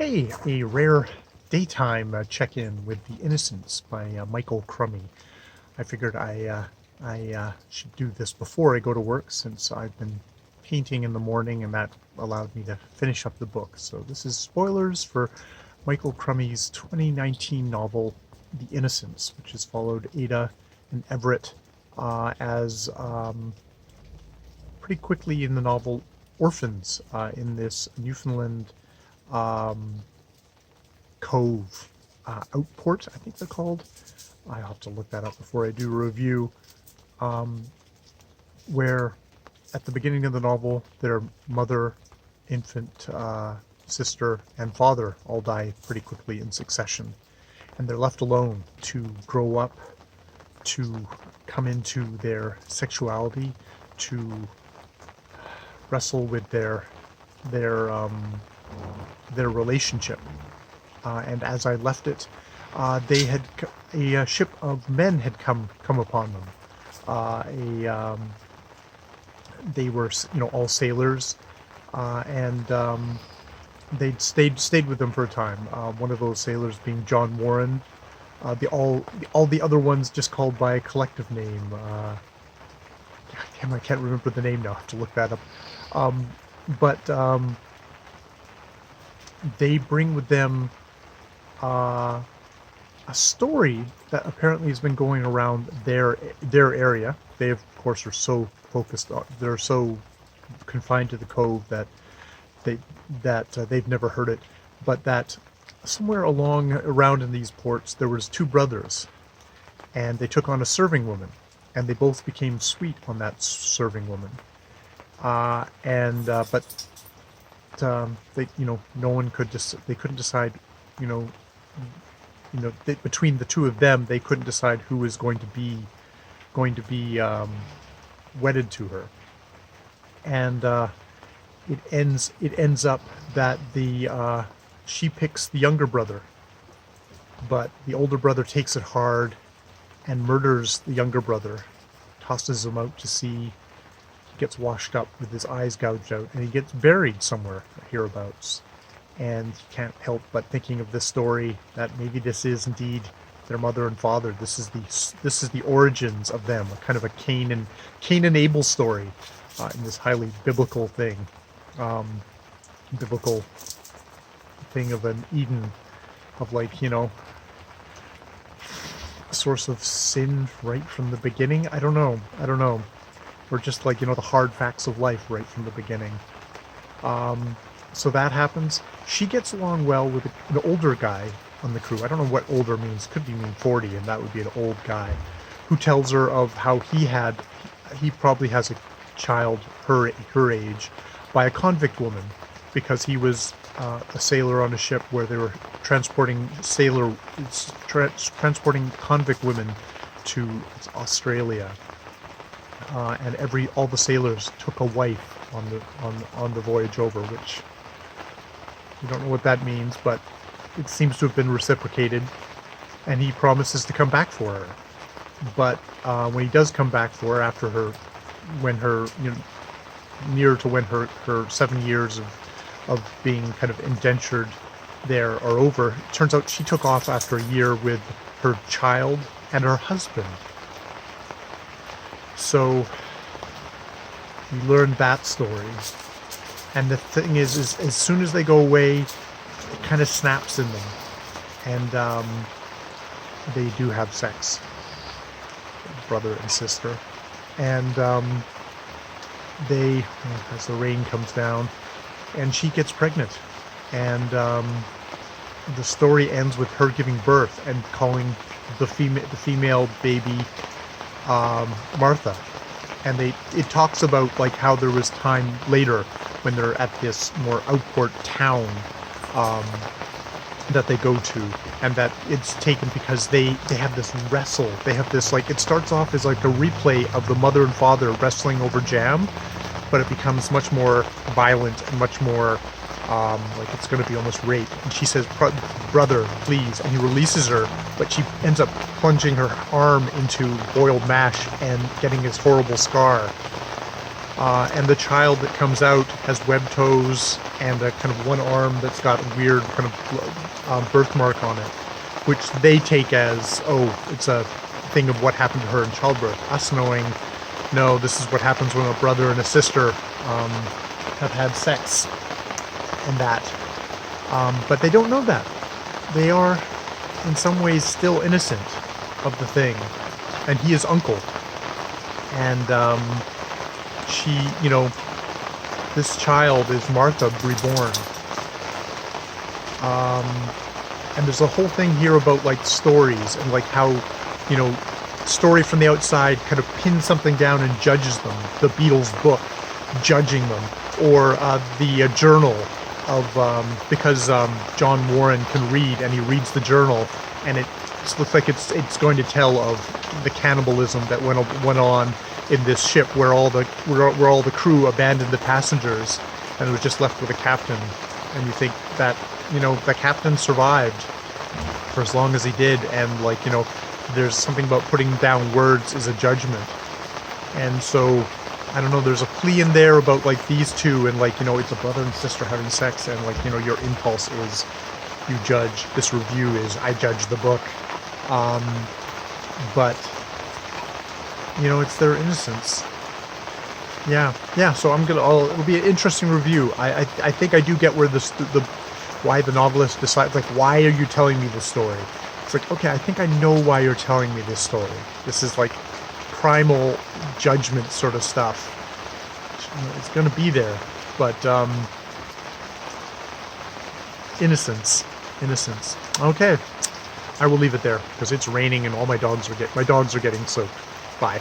Hey, a rare daytime check-in with the Innocents by Michael Crummy. I figured I should do this before I go to work since I've been painting in the morning and that allowed me to finish up the book. So this is spoilers for Michael Crummy's 2019 novel, The Innocents, which has followed Ada and Everett as pretty quickly in the novel orphans in this Newfoundland um, cove outport, I think they're called. I'll have to look that up before I do a review. Um, where at the beginning of the novel, their mother, infant, sister, and father all die pretty quickly in succession. And they're left alone to grow up, to come into their sexuality, to wrestle with their um, their relationship. And as I left it, they had a ship of men had come upon them. They were all sailors, and they'd stayed with them for a time. One of those sailors being John Warren. All the other ones just called by a collective name. Damn, I can't remember the name now. I have to look that up. But they bring with them a story that apparently has been going around their area. They of course are so focused on, they're so confined to the cove that they've never heard it, but that somewhere along around in these ports there was two brothers, and they took on a serving woman, and they both became sweet on that serving woman. But they no one could they couldn't decide you know between the two of them they couldn't decide who was going to be wedded to her. And it ends up that the she picks the younger brother, but the older brother takes it hard and murders the younger brother, tosses him out to sea, gets washed up with his eyes gouged out, and he gets buried somewhere hereabouts. And he can't help but thinking of this story, that maybe this is indeed their mother and father. This is the origins of them, a kind of a Cain and Abel story in this highly biblical thing, biblical thing of an Eden, of a source of sin right from the beginning. I don't know. Or just the hard facts of life right from the beginning. So that happens. She gets along well with an older guy on the crew. I don't know what older means. Could be mean 40, and that would be an old guy, who tells her of how he probably has a child her age by a convict woman, because he was a sailor on a ship where they were transporting convict women to Australia. And all the sailors took a wife on the voyage over, which we don't know what that means, but it seems to have been reciprocated. And he promises to come back for her. But when he does come back for her, near to when her 7 years of being kind of indentured there are over, it turns out she took off after a year with her child and her husband. So we learn that story. And the thing is as soon as they go away, it kind of snaps in them. And they do have sex, brother and sister. And as the rain comes down, and she gets pregnant. And the story ends with her giving birth and calling the female baby Martha. And it talks about how there was time later when they're at this more outport town that they go to, and that it's taken because they have this wrestle. They have this it starts off as a replay of the mother and father wrestling over jam, but it becomes much more violent and much more it's going to be almost rape. And she says, "Brother, please," and he releases her, but she ends up plunging her arm into boiled mash and getting this horrible scar. and the child that comes out has webbed toes and a kind of one arm that's got a weird kind of birthmark on it, which they take as, oh, it's a thing of what happened to her in childbirth. Us knowing, no, this is what happens when a brother and a sister have had sex, and that. But they don't know that. They are, in some ways, still innocent of the thing. And he is uncle. And she, this child is Martha reborn. And there's a whole thing here about like stories and like how, story from the outside kind of pins something down and judges them. The Beatles book judging them, or the journal of because John Warren can read, and he reads the journal, and it looks like it's going to tell of the cannibalism that went on in this ship, where all the crew abandoned the passengers and it was just left with a captain. And you think that the captain survived for as long as he did, and there's something about putting down words is a judgment. And so I don't know, there's a plea in there about like these two, and it's a brother and sister having sex, and your impulse is you judge. This review is I judge the book. But it's their innocence. Yeah. So it'll be an interesting review. I think I do get where why the novelist decides, like, why are you telling me this story? It's like, okay, I think I know why you're telling me this story. This is like primal judgment sort of stuff. It's going to be there, but innocence. Okay, I will leave it there because it's raining and all my dogs are getting soaked. Bye.